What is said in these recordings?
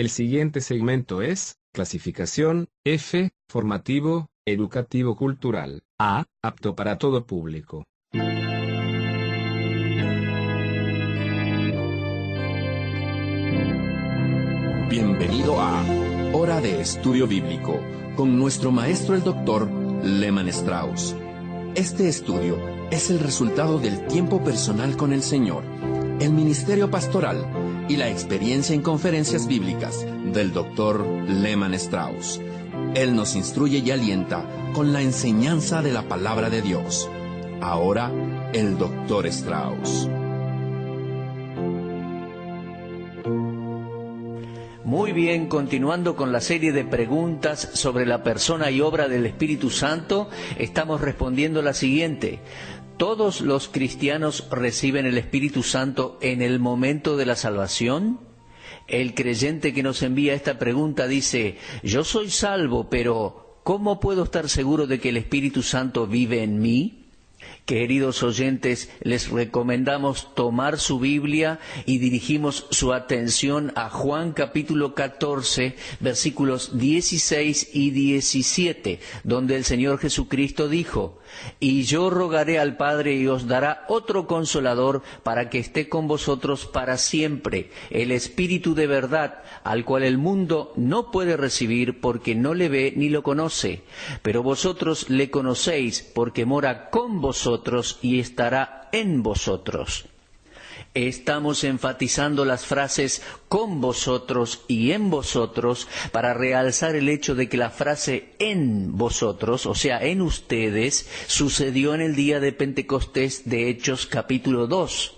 El siguiente segmento es, clasificación, F, formativo, educativo cultural, A, apto para todo público. Bienvenido a Hora de Estudio Bíblico, con nuestro maestro el Dr. Lehman Strauss. Este estudio es el resultado del tiempo personal con el Señor, el ministerio pastoral y la experiencia en conferencias bíblicas del Dr. Lehman Strauss. Él nos instruye y alienta con la enseñanza de la palabra de Dios. Ahora, el Dr. Strauss. Muy bien, continuando con la serie de preguntas sobre la persona y obra del Espíritu Santo, estamos respondiendo la siguiente. ¿Todos los cristianos reciben el Espíritu Santo en el momento de la salvación? El creyente que nos envía esta pregunta dice, yo soy salvo, pero ¿cómo puedo estar seguro de que el Espíritu Santo vive en mí? Queridos oyentes, les recomendamos tomar su Biblia y dirigimos su atención a Juan capítulo 14, versículos 16 y 17, donde el Señor Jesucristo dijo, y yo rogaré al Padre y os dará otro Consolador para que esté con vosotros para siempre, el Espíritu de verdad, al cual el mundo no puede recibir porque no le ve ni lo conoce, pero vosotros le conocéis porque mora con vosotros y estará en vosotros. Estamos enfatizando las frases con vosotros y en vosotros para realzar el hecho de que la frase en vosotros, o sea, en ustedes, sucedió en el día de Pentecostés de Hechos capítulo 2.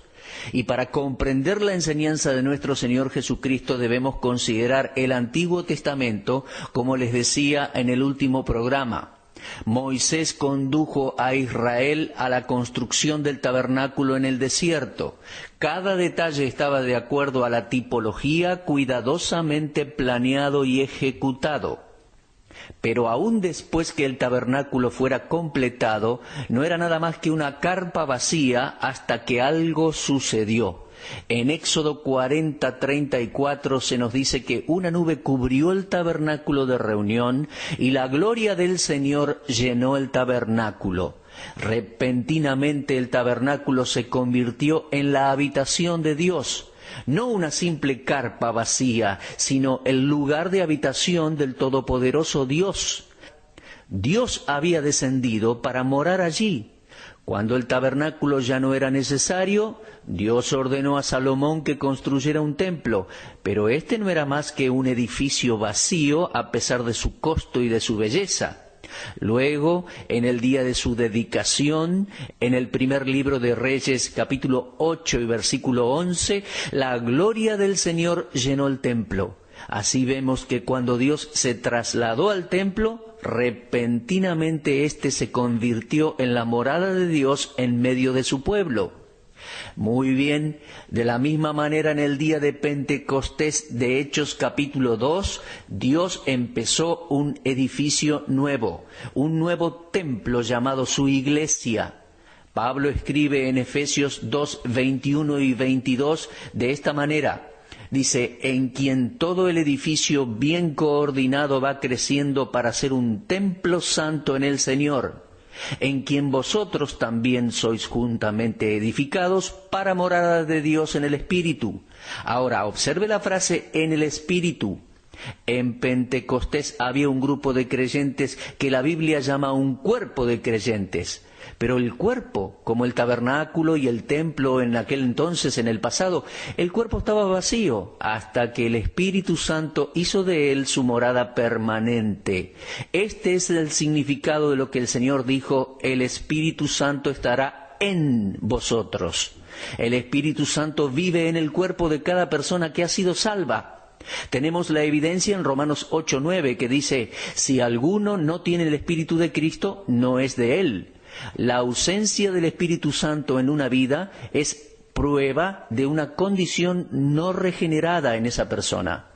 Y para comprender la enseñanza de nuestro Señor Jesucristo debemos considerar el Antiguo Testamento, como les decía en el último programa. Moisés condujo a Israel a la construcción del tabernáculo en el desierto. Cada detalle estaba de acuerdo a la tipología cuidadosamente planeado y ejecutado. Pero aún después que el tabernáculo fuera completado, no era nada más que una carpa vacía hasta que algo sucedió. En Éxodo 40:34 se nos dice que una nube cubrió el tabernáculo de reunión y la gloria del Señor llenó el tabernáculo. Repentinamente el tabernáculo se convirtió en la habitación de Dios. No una simple carpa vacía, sino el lugar de habitación del Todopoderoso Dios. Dios había descendido para morar allí. Cuando el tabernáculo ya no era necesario, Dios ordenó a Salomón que construyera un templo, pero este no era más que un edificio vacío a pesar de su costo y de su belleza. Luego, en el día de su dedicación, en el primer libro de Reyes, capítulo 8 y versículo 11, la gloria del Señor llenó el templo. Así vemos que cuando Dios se trasladó al templo, repentinamente éste se convirtió en la morada de Dios en medio de su pueblo. Muy bien, de la misma manera en el día de Pentecostés de Hechos capítulo 2, Dios empezó un edificio nuevo, un nuevo templo llamado su iglesia. Pablo escribe en Efesios 2, 21 y 22 de esta manera. Dice, en quien todo el edificio bien coordinado va creciendo para ser un templo santo en el Señor, en quien vosotros también sois juntamente edificados para morada de Dios en el Espíritu. Ahora, observe la frase en el Espíritu. En Pentecostés había un grupo de creyentes que la Biblia llama un cuerpo de creyentes. Pero el cuerpo, como el tabernáculo y el templo en aquel entonces, en el pasado, el cuerpo estaba vacío hasta que el Espíritu Santo hizo de él su morada permanente. Este es el significado de lo que el Señor dijo, el Espíritu Santo estará en vosotros. El Espíritu Santo vive en el cuerpo de cada persona que ha sido salva. Tenemos la evidencia en Romanos 8:9 que dice, si alguno no tiene el Espíritu de Cristo, no es de él. La ausencia del Espíritu Santo en una vida es prueba de una condición no regenerada en esa persona.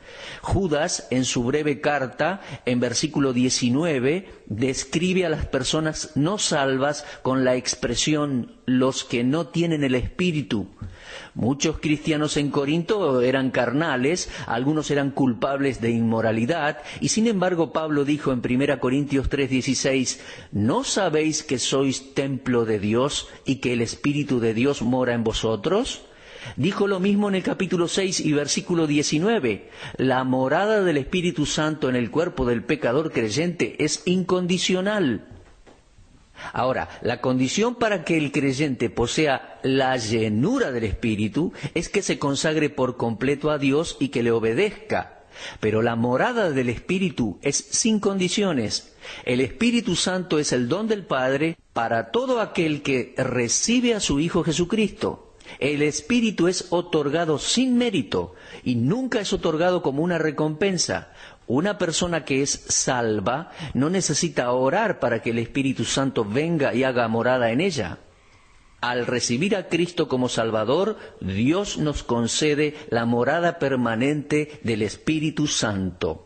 Judas, en su breve carta, en versículo 19, describe a las personas no salvas con la expresión los que no tienen el Espíritu. Muchos cristianos en Corinto eran carnales, algunos eran culpables de inmoralidad, y sin embargo Pablo dijo en 1 Corintios 3:16, ¿no sabéis que sois templo de Dios y que el Espíritu de Dios mora en vosotros? Dijo lo mismo en el capítulo 6 y versículo 19. La morada del Espíritu Santo en el cuerpo del pecador creyente es incondicional. Ahora, la condición para que el creyente posea la llenura del Espíritu es que se consagre por completo a Dios y que le obedezca. Pero la morada del Espíritu es sin condiciones. El Espíritu Santo es el don del Padre para todo aquel que recibe a su Hijo Jesucristo. El Espíritu es otorgado sin mérito y nunca es otorgado como una recompensa. Una persona que es salva no necesita orar para que el Espíritu Santo venga y haga morada en ella. Al recibir a Cristo como Salvador, Dios nos concede la morada permanente del Espíritu Santo.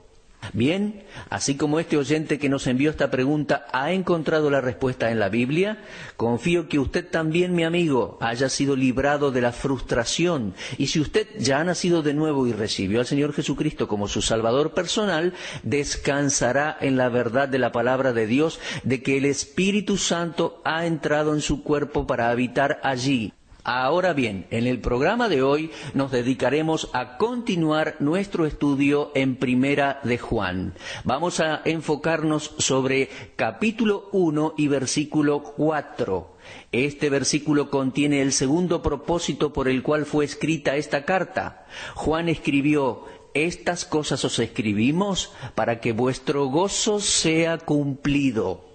Bien, así como este oyente que nos envió esta pregunta ha encontrado la respuesta en la Biblia, confío que usted también, mi amigo, haya sido librado de la frustración. Y si usted ya ha nacido de nuevo y recibió al Señor Jesucristo como su Salvador personal, descansará en la verdad de la palabra de Dios, de que el Espíritu Santo ha entrado en su cuerpo para habitar allí. Ahora bien, en el programa de hoy nos dedicaremos a continuar nuestro estudio en Primera de Juan. Vamos a enfocarnos sobre capítulo 1 y versículo 4. Este versículo contiene el segundo propósito por el cual fue escrita esta carta. Juan escribió: estas cosas os escribimos para que vuestro gozo sea cumplido.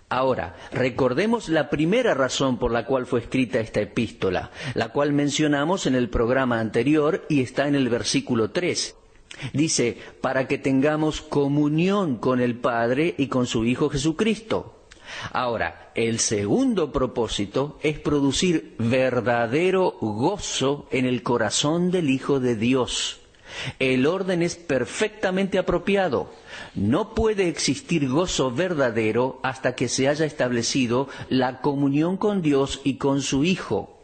Ahora, recordemos la primera razón por la cual fue escrita esta epístola, la cual mencionamos en el programa anterior y está en el versículo 3. Dice, para que tengamos comunión con el Padre y con su Hijo Jesucristo. Ahora, el segundo propósito es producir verdadero gozo en el corazón del Hijo de Dios. El orden es perfectamente apropiado. No puede existir gozo verdadero hasta que se haya establecido la comunión con Dios y con su Hijo.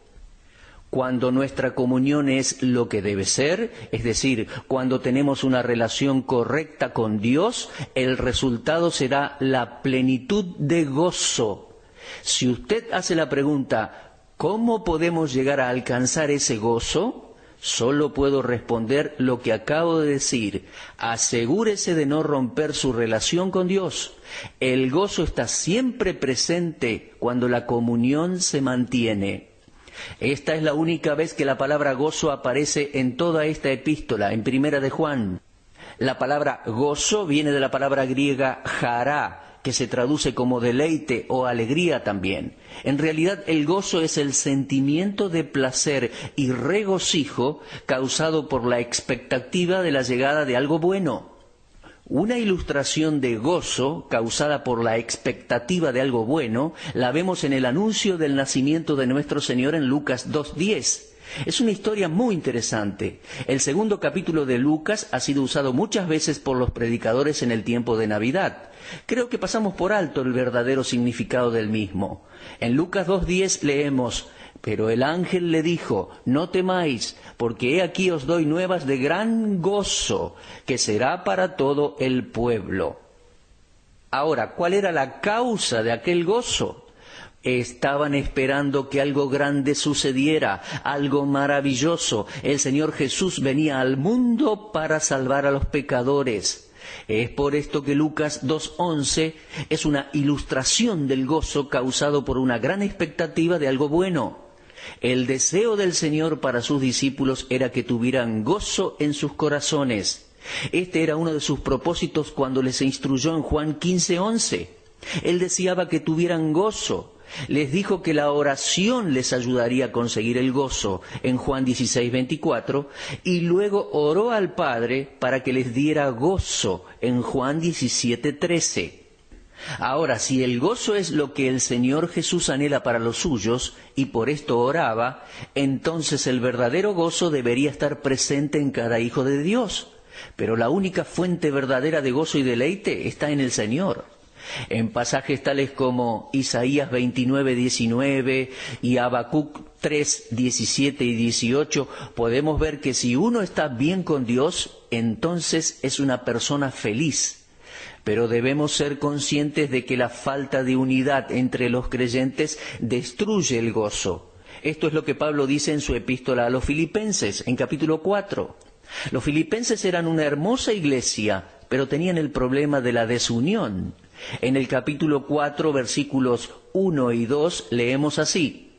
Cuando nuestra comunión es lo que debe ser, es decir, cuando tenemos una relación correcta con Dios, el resultado será la plenitud de gozo. Si usted hace la pregunta, ¿cómo podemos llegar a alcanzar ese gozo? Solo puedo responder lo que acabo de decir. Asegúrese de no romper su relación con Dios. El gozo está siempre presente cuando la comunión se mantiene. Esta es la única vez que la palabra gozo aparece en toda esta epístola, en Primera de Juan. La palabra gozo viene de la palabra griega chará, que se traduce como deleite o alegría también. En realidad el gozo es el sentimiento de placer y regocijo causado por la expectativa de la llegada de algo bueno. Una ilustración de gozo causada por la expectativa de algo bueno la vemos en el anuncio del nacimiento de nuestro Señor en Lucas 2:10. Es una historia muy interesante. El segundo capítulo de Lucas ha sido usado muchas veces por los predicadores en el tiempo de Navidad. Creo que pasamos por alto el verdadero significado del mismo. En Lucas 2:10 leemos: pero el ángel le dijo, no temáis, porque he aquí os doy nuevas de gran gozo, que será para todo el pueblo. Ahora, ¿cuál era la causa de aquel gozo? Estaban esperando que algo grande sucediera, algo maravilloso. El Señor Jesús venía al mundo para salvar a los pecadores. Es por esto que Lucas 2:11 es una ilustración del gozo causado por una gran expectativa de algo bueno. El deseo del Señor para sus discípulos era que tuvieran gozo en sus corazones. Este era uno de sus propósitos cuando les instruyó en Juan 15:11. Él deseaba que tuvieran gozo. Les dijo que la oración les ayudaría a conseguir el gozo en Juan 16:24 y luego oró al Padre para que les diera gozo en Juan 17:13. Ahora, si el gozo es lo que el Señor Jesús anhela para los suyos y por esto oraba, entonces el verdadero gozo debería estar presente en cada hijo de Dios. pero la única fuente verdadera de gozo y deleite está en el Señor. En pasajes tales como Isaías 29:19 y Habacuc 3:17 y 18, podemos ver que si uno está bien con Dios, entonces es una persona feliz. Pero debemos ser conscientes de que la falta de unidad entre los creyentes destruye el gozo. Esto es lo que Pablo dice en su epístola a los Filipenses, en capítulo 4. Los filipenses eran una hermosa iglesia, pero tenían el problema de la desunión. En el capítulo 4, versículos 1 y 2, leemos así: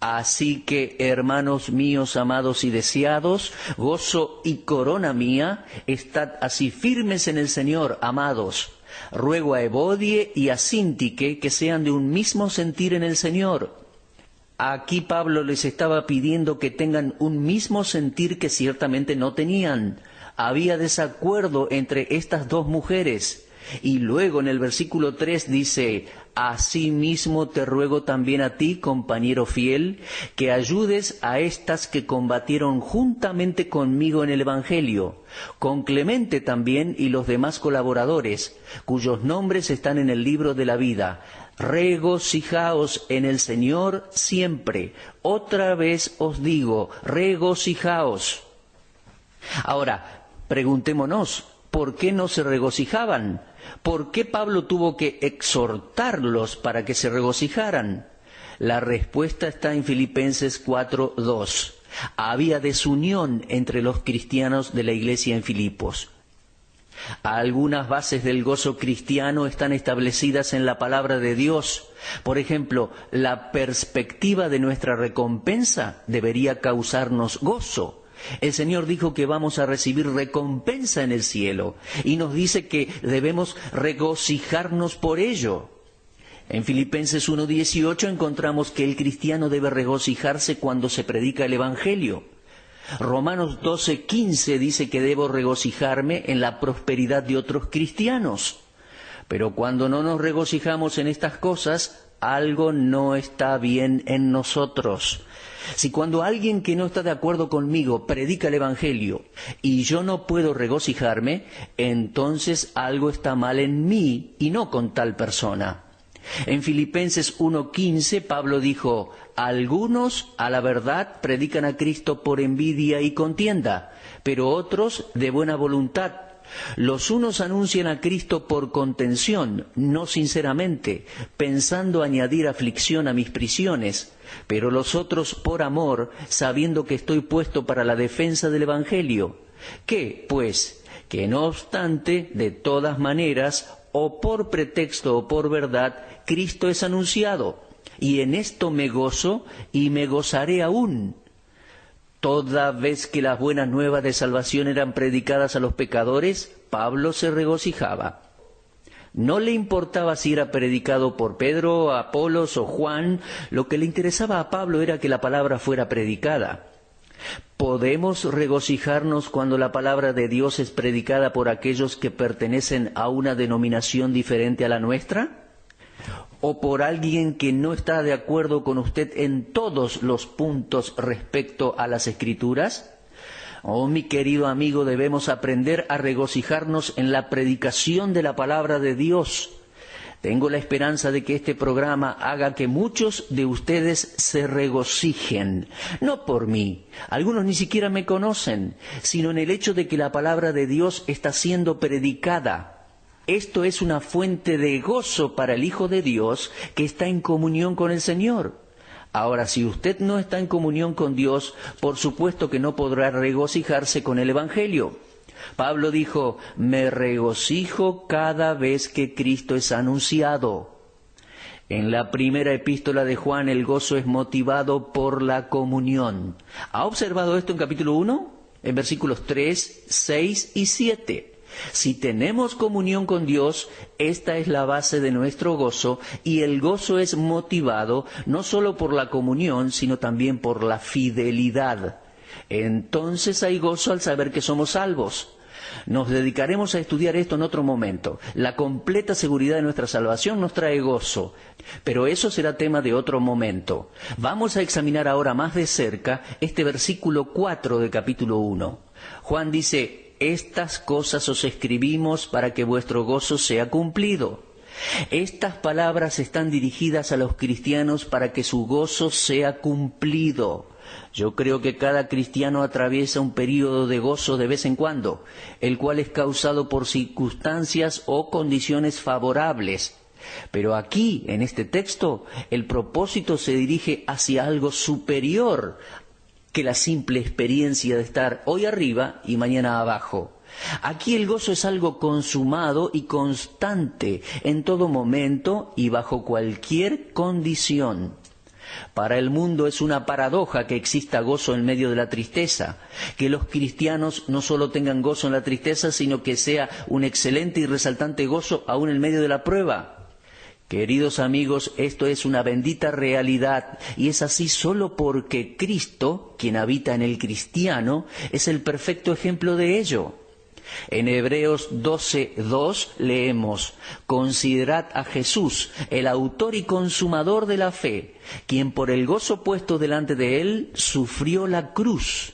Así que, hermanos míos amados y deseados, gozo y corona mía, estad así firmes en el Señor, amados. Ruego a Evodie y a Síntique que sean de un mismo sentir en el Señor. Aquí Pablo les estaba pidiendo que tengan un mismo sentir que ciertamente no tenían. Había desacuerdo entre estas dos mujeres. Y luego en el versículo 3 dice: Asimismo te ruego también a ti, compañero fiel, que ayudes a estas que combatieron juntamente conmigo en el Evangelio, con Clemente también y los demás colaboradores, cuyos nombres están en el libro de la vida. Regocijaos en el Señor siempre. Otra vez os digo, regocijaos. Ahora, preguntémonos, ¿por qué no se regocijaban? ¿Por qué Pablo tuvo que exhortarlos para que se regocijaran? La respuesta está en Filipenses 4:2. Había desunión entre los cristianos de la iglesia en Filipos. Algunas bases del gozo cristiano están establecidas en la palabra de Dios. Por ejemplo, la perspectiva de nuestra recompensa debería causarnos gozo. El Señor dijo que vamos a recibir recompensa en el cielo y nos dice que debemos regocijarnos por ello. En Filipenses 1:18 encontramos que el cristiano debe regocijarse cuando se predica el Evangelio. Romanos 12:15 dice que debo regocijarme en la prosperidad de otros cristianos. Pero cuando no nos regocijamos en estas cosas, algo no está bien en nosotros. Si cuando alguien que no está de acuerdo conmigo predica el Evangelio y yo no puedo regocijarme, entonces algo está mal en mí y no con tal persona. En Filipenses 1:15 Pablo dijo: algunos a la verdad predican a Cristo por envidia y contienda, pero otros de buena voluntad. Los unos anuncian a Cristo por contención, no sinceramente, pensando añadir aflicción a mis prisiones, pero los otros por amor, sabiendo que estoy puesto para la defensa del Evangelio. ¿Qué, pues? Que no obstante, de todas maneras, o por pretexto o por verdad, Cristo es anunciado, y en esto me gozo y me gozaré aún. Toda vez que las buenas nuevas de salvación eran predicadas a los pecadores, Pablo se regocijaba. No le importaba si era predicado por Pedro, Apolos o Juan, lo que le interesaba a Pablo era que la palabra fuera predicada. ¿Podemos regocijarnos cuando la palabra de Dios es predicada por aquellos que pertenecen a una denominación diferente a la nuestra? ¿O por alguien que no está de acuerdo con usted en todos los puntos respecto a las Escrituras? Oh, mi querido amigo, debemos aprender a regocijarnos en la predicación de la palabra de Dios. Tengo la esperanza de que este programa haga que muchos de ustedes se regocijen, no por mí, algunos ni siquiera me conocen, sino en el hecho de que la palabra de Dios está siendo predicada. Esto es una fuente de gozo para el Hijo de Dios que está en comunión con el Señor. Ahora, si usted no está en comunión con Dios, por supuesto que no podrá regocijarse con el Evangelio. Pablo dijo: me regocijo cada vez que Cristo es anunciado. En la primera epístola de Juan, el gozo es motivado por la comunión. ¿Ha observado esto en capítulo 1? En versículos 3, 6 y 7. Si tenemos comunión con Dios, esta es la base de nuestro gozo, y el gozo es motivado no solo por la comunión, sino también por la fidelidad. Entonces hay gozo al saber que somos salvos. Nos dedicaremos a estudiar esto en otro momento. La completa seguridad de nuestra salvación nos trae gozo, pero eso será tema de otro momento. Vamos a examinar ahora más de cerca este versículo 4 del capítulo 1. Juan dice: estas cosas os escribimos para que vuestro gozo sea cumplido. Estas palabras están dirigidas a los cristianos para que su gozo sea cumplido. Yo creo que cada cristiano atraviesa un período de gozo de vez en cuando, el cual es causado por circunstancias o condiciones favorables. Pero aquí, en este texto, el propósito se dirige hacia algo superior que la simple experiencia de estar hoy arriba y mañana abajo. Aquí el gozo es algo consumado y constante en todo momento y bajo cualquier condición. Para el mundo es una paradoja que exista gozo en medio de la tristeza, que los cristianos no solo tengan gozo en la tristeza, sino que sea un excelente y resaltante gozo aún en medio de la prueba. Queridos amigos, esto es una bendita realidad y es así solo porque Cristo, quien habita en el cristiano, es el perfecto ejemplo de ello. En Hebreos 12:2 leemos: «Considerad a Jesús, el autor y consumador de la fe, quien por el gozo puesto delante de él sufrió la cruz».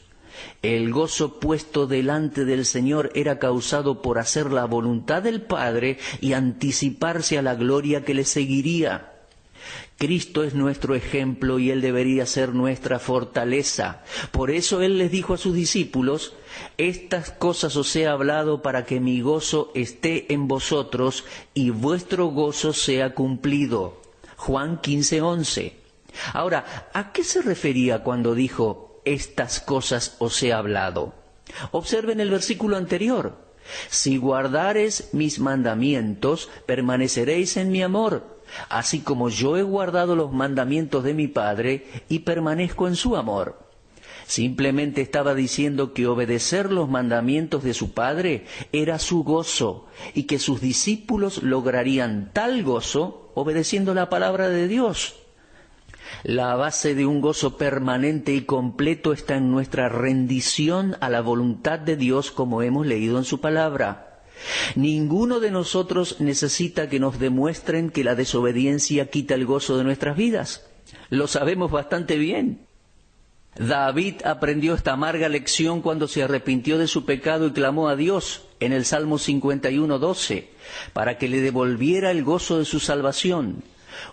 El gozo puesto delante del Señor era causado por hacer la voluntad del Padre y anticiparse a la gloria que le seguiría. Cristo es nuestro ejemplo y Él debería ser nuestra fortaleza. Por eso Él les dijo a sus discípulos: «Estas cosas os he hablado para que mi gozo esté en vosotros y vuestro gozo sea cumplido». Juan 15:11. Ahora, ¿a qué se refería cuando dijo: «Estas cosas os he hablado»? Observen el versículo anterior: «Si guardares mis mandamientos, permaneceréis en mi amor, así como yo he guardado los mandamientos de mi Padre y permanezco en su amor». Simplemente estaba diciendo que obedecer los mandamientos de su Padre era su gozo y que sus discípulos lograrían tal gozo obedeciendo la palabra de Dios. La base de un gozo permanente y completo está en nuestra rendición a la voluntad de Dios, como hemos leído en su palabra. Ninguno de nosotros necesita que nos demuestren que la desobediencia quita el gozo de nuestras vidas. Lo sabemos bastante bien. David aprendió esta amarga lección cuando se arrepintió de su pecado y clamó a Dios en el Salmo 51:12 para que le devolviera el gozo de su salvación.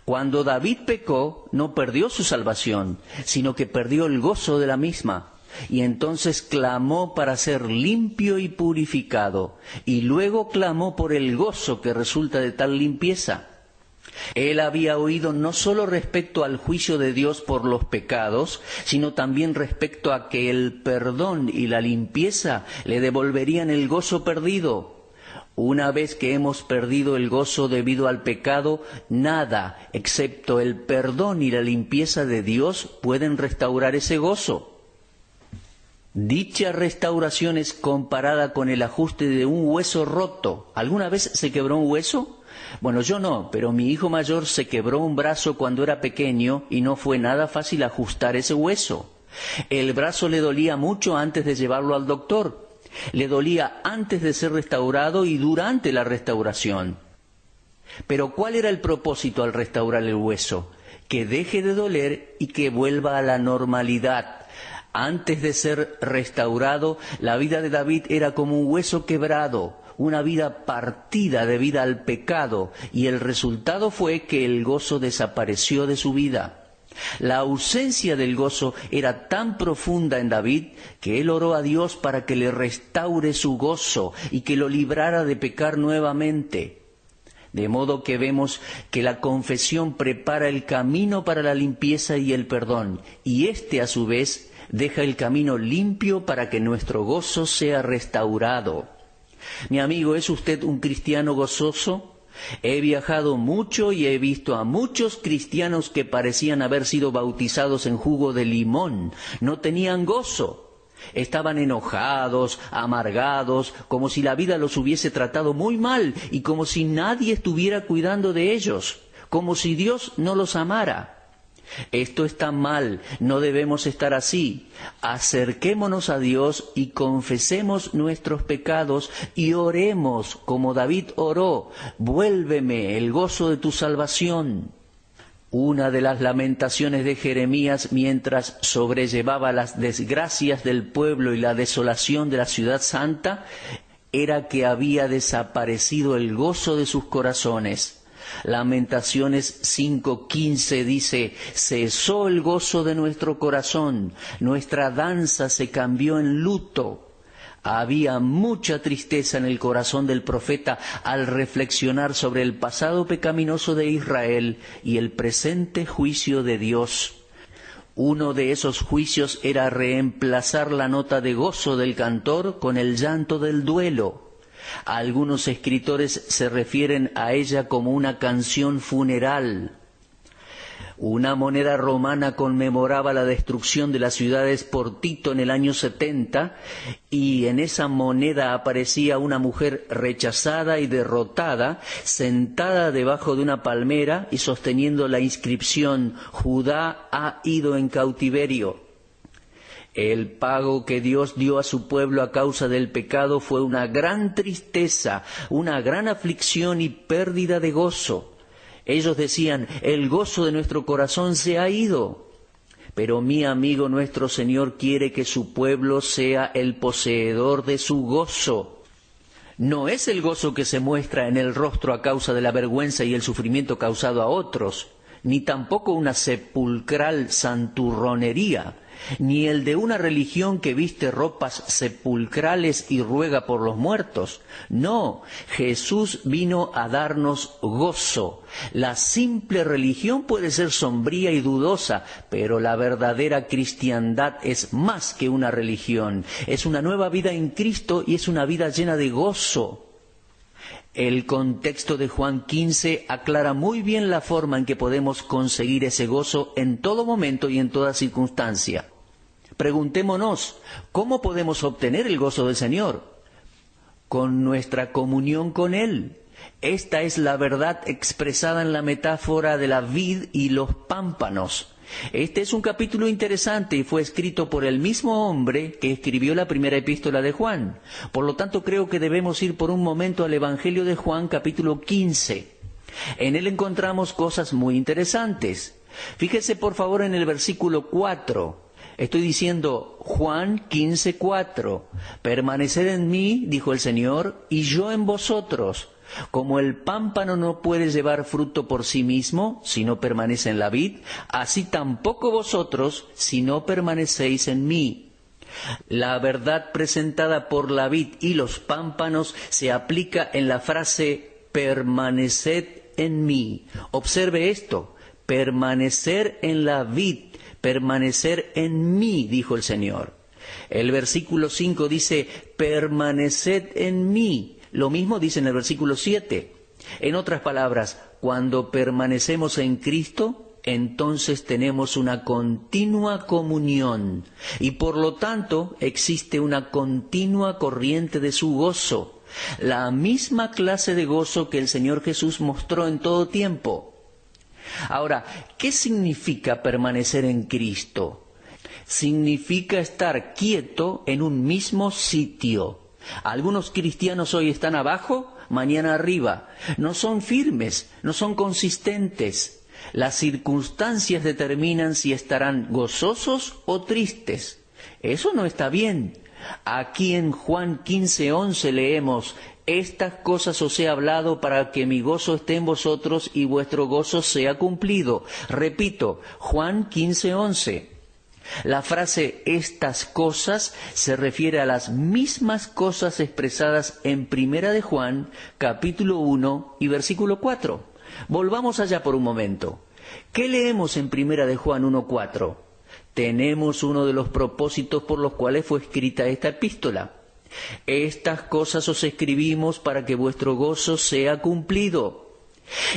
Cuando David pecó, no perdió su salvación, sino que perdió el gozo de la misma. Y entonces clamó para ser limpio y purificado, y luego clamó por el gozo que resulta de tal limpieza. Él había oído no solo respecto al juicio de Dios por los pecados, sino también respecto a que el perdón y la limpieza le devolverían el gozo perdido. Una vez que hemos perdido el gozo debido al pecado, nada, excepto el perdón y la limpieza de Dios, pueden restaurar ese gozo. Dicha restauración es comparada con el ajuste de un hueso roto. ¿Alguna vez se quebró un hueso? Bueno, yo no, pero mi hijo mayor se quebró un brazo cuando era pequeño y no fue nada fácil ajustar ese hueso. El brazo le dolía mucho antes de llevarlo al doctor. Le dolía antes de ser restaurado y durante la restauración. Pero ¿cuál era el propósito al restaurar el hueso? Que deje de doler y que vuelva a la normalidad. Antes de ser restaurado, la vida de David era como un hueso quebrado, una vida partida debido al pecado, y el resultado fue que el gozo desapareció de su vida. La ausencia del gozo era tan profunda en David que él oró a Dios para que le restaure su gozo y que lo librara de pecar nuevamente. De modo que vemos que la confesión prepara el camino para la limpieza y el perdón, y éste a su vez deja el camino limpio para que nuestro gozo sea restaurado. Mi amigo, ¿es usted un cristiano gozoso? He viajado mucho y he visto a muchos cristianos que parecían haber sido bautizados en jugo de limón. No tenían gozo. Estaban enojados, amargados, como si la vida los hubiese tratado muy mal y como si nadie estuviera cuidando de ellos, como si Dios no los amara. Esto está mal, no debemos estar así. Acerquémonos a Dios y confesemos nuestros pecados y oremos como David oró: «Vuélveme el gozo de tu salvación». Una de las lamentaciones de Jeremías mientras sobrellevaba las desgracias del pueblo y la desolación de la ciudad santa era que había desaparecido el gozo de sus corazones. Lamentaciones 5:15 dice: cesó el gozo de nuestro corazón, nuestra danza se cambió en luto. Había mucha tristeza en el corazón del profeta al reflexionar sobre el pasado pecaminoso de Israel y el presente juicio de Dios. Uno de esos juicios era reemplazar la nota de gozo del cantor con el llanto del duelo. Algunos escritores se refieren a ella como una canción funeral. Una moneda romana conmemoraba la destrucción de las ciudades por Tito en el año 70, y en esa moneda aparecía una mujer rechazada y derrotada, sentada debajo de una palmera y sosteniendo la inscripción: Judá ha ido en cautiverio. El pago que Dios dio a su pueblo a causa del pecado fue una gran tristeza, una gran aflicción y pérdida de gozo. Ellos decían: el gozo de nuestro corazón se ha ido. Pero mi amigo, nuestro Señor quiere que su pueblo sea el poseedor de su gozo. No es el gozo que se muestra en el rostro a causa de la vergüenza y el sufrimiento causado a otros, ni tampoco una sepulcral santurronería, ni el de una religión que viste ropas sepulcrales y ruega por los muertos. No, Jesús vino a darnos gozo. La simple religión puede ser sombría y dudosa, pero la verdadera cristiandad es más que una religión. Es una nueva vida en Cristo y es una vida llena de gozo. El contexto de Juan 15 aclara muy bien la forma en que podemos conseguir ese gozo en todo momento y en toda circunstancia. Preguntémonos, ¿cómo podemos obtener el gozo del Señor? Con nuestra comunión con Él. Esta es la verdad expresada en la metáfora de la vid y los pámpanos. Este es un capítulo interesante y fue escrito por el mismo hombre que escribió la primera epístola de Juan. Por lo tanto, creo que debemos ir por un momento al Evangelio de Juan, capítulo 15. En él encontramos cosas muy interesantes. Fíjese por favor en el versículo 4. Estoy diciendo Juan 15:4. Permaneced en mí, dijo el Señor, y yo en vosotros. Como el pámpano no puede llevar fruto por sí mismo si no permanece en la vid, así tampoco vosotros si no permanecéis en mí. La verdad presentada por la vid y los pámpanos se aplica en la frase permaneced en mí. Observe esto: permanecer en la vid, permanecer en mí, dijo el Señor. El versículo 5 dice permaneced en mí. Lo mismo dice en el versículo 7. En otras palabras, cuando permanecemos en Cristo, entonces tenemos una continua comunión y por lo tanto existe una continua corriente de su gozo, la misma clase de gozo que el Señor Jesús mostró en todo tiempo. Ahora, ¿qué significa permanecer en Cristo? Significa estar quieto en un mismo sitio. Algunos cristianos hoy están abajo, mañana arriba. No son firmes, no son consistentes. Las circunstancias determinan si estarán gozosos o tristes. Eso no está bien. Aquí en Juan 15:11 leemos: estas cosas os he hablado para que mi gozo esté en vosotros y vuestro gozo sea cumplido. Repito, Juan 15:11. La frase estas cosas se refiere a las mismas cosas expresadas en Primera de Juan, capítulo 1 y versículo 4. Volvamos allá por un momento. ¿Qué leemos en Primera de Juan 1:4? Tenemos uno de los propósitos por los cuales fue escrita esta epístola. Estas cosas os escribimos para que vuestro gozo sea cumplido.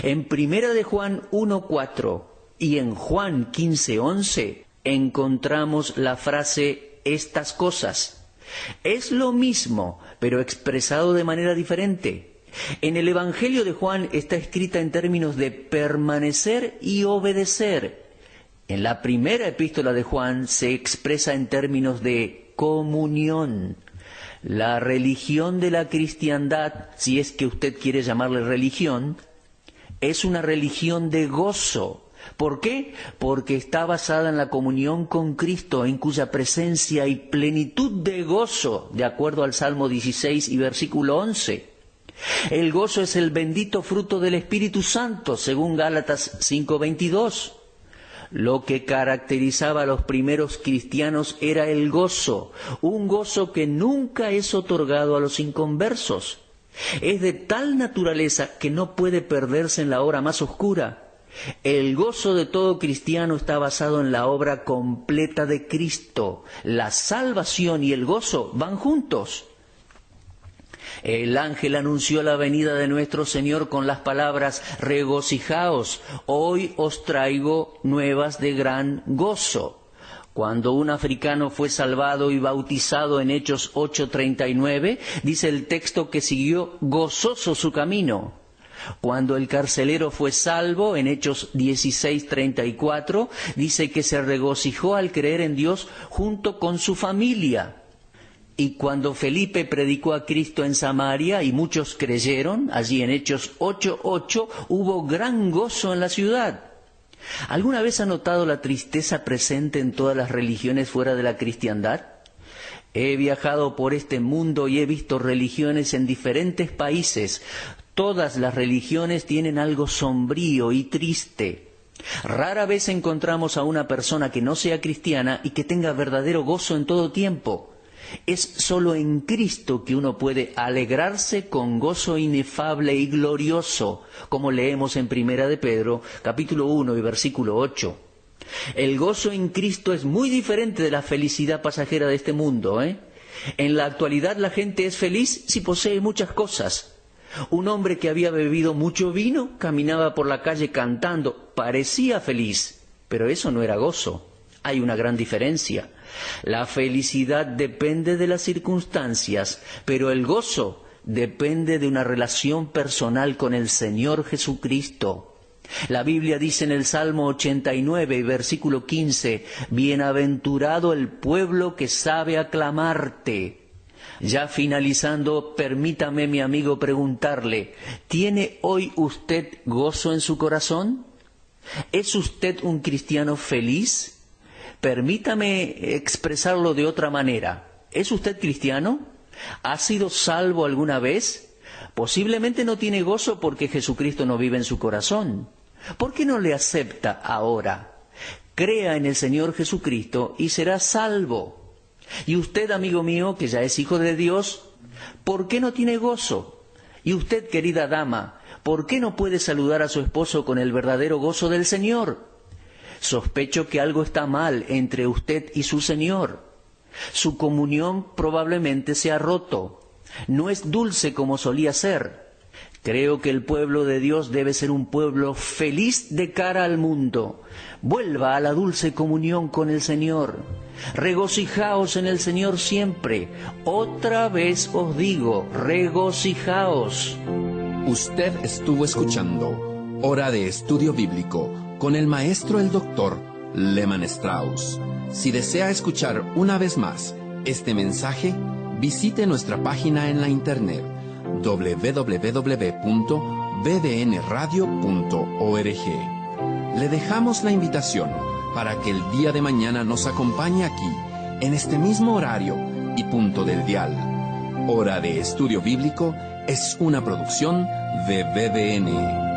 En Primera de Juan 1:4 y en Juan 15:11 encontramos la frase estas cosas. Es lo mismo, pero expresado de manera diferente. En el Evangelio de Juan está escrita en términos de permanecer y obedecer. En la primera epístola de Juan se expresa en términos de comunión. La religión de la cristiandad, si es que usted quiere llamarle religión, es una religión de gozo. ¿Por qué? Porque está basada en la comunión con Cristo, en cuya presencia hay plenitud de gozo, de acuerdo al Salmo 16 y versículo 11. El gozo es el bendito fruto del Espíritu Santo, según Gálatas 5:22. Lo que caracterizaba a los primeros cristianos era el gozo, un gozo que nunca es otorgado a los inconversos. Es de tal naturaleza que no puede perderse en la hora más oscura. El gozo de todo cristiano está basado en la obra completa de Cristo. La salvación y el gozo van juntos. El ángel anunció la venida de nuestro Señor con las palabras: regocijaos, hoy os traigo nuevas de gran gozo. Cuando un africano fue salvado y bautizado en Hechos 8:39, dice el texto que siguió gozoso su camino. Cuando el carcelero fue salvo, en Hechos 16:34, dice que se regocijó al creer en Dios junto con su familia. Y cuando Felipe predicó a Cristo en Samaria y muchos creyeron, allí en Hechos 8:8, hubo gran gozo en la ciudad. ¿Alguna vez ha notado la tristeza presente en todas las religiones fuera de la cristiandad? He viajado por este mundo y he visto religiones en diferentes países. Todas las religiones tienen algo sombrío y triste. Rara vez encontramos a una persona que no sea cristiana y que tenga verdadero gozo en todo tiempo. Es solo en Cristo que uno puede alegrarse con gozo inefable y glorioso, como leemos en Primera de Pedro, capítulo 1 y versículo 8. El gozo en Cristo es muy diferente de la felicidad pasajera de este mundo, En la actualidad la gente es feliz si posee muchas cosas. Un hombre que había bebido mucho vino caminaba por la calle cantando, parecía feliz, pero eso no era gozo. Hay una gran diferencia. La felicidad depende de las circunstancias, pero el gozo depende de una relación personal con el Señor Jesucristo. La Biblia dice en el Salmo 89, versículo 15, «Bienaventurado el pueblo que sabe aclamarte». Ya finalizando, permítame, mi amigo, preguntarle, ¿tiene hoy usted gozo en su corazón? ¿Es usted un cristiano feliz? Permítame expresarlo de otra manera. ¿Es usted cristiano? ¿Ha sido salvo alguna vez? Posiblemente no tiene gozo porque Jesucristo no vive en su corazón. ¿Por qué no le acepta ahora? Crea en el Señor Jesucristo y será salvo. Y usted, amigo mío, que ya es hijo de Dios, ¿por qué no tiene gozo? Y usted, querida dama, ¿por qué no puede saludar a su esposo con el verdadero gozo del Señor? Sospecho que algo está mal entre usted y su Señor. Su comunión probablemente se ha roto. No es dulce como solía ser. Creo que el pueblo de Dios debe ser un pueblo feliz de cara al mundo. Vuelva a la dulce comunión con el Señor. Regocijaos en el Señor siempre. Otra vez os digo, regocijaos. Usted estuvo escuchando Hora de Estudio Bíblico con el maestro el doctor Lehmann Strauss. Si desea escuchar una vez más este mensaje, visite nuestra página en la internet www.bbnradio.org. Le dejamos la invitación para que el día de mañana nos acompañe aquí, en este mismo horario y punto del dial. Hora de Estudio Bíblico es una producción de BBN.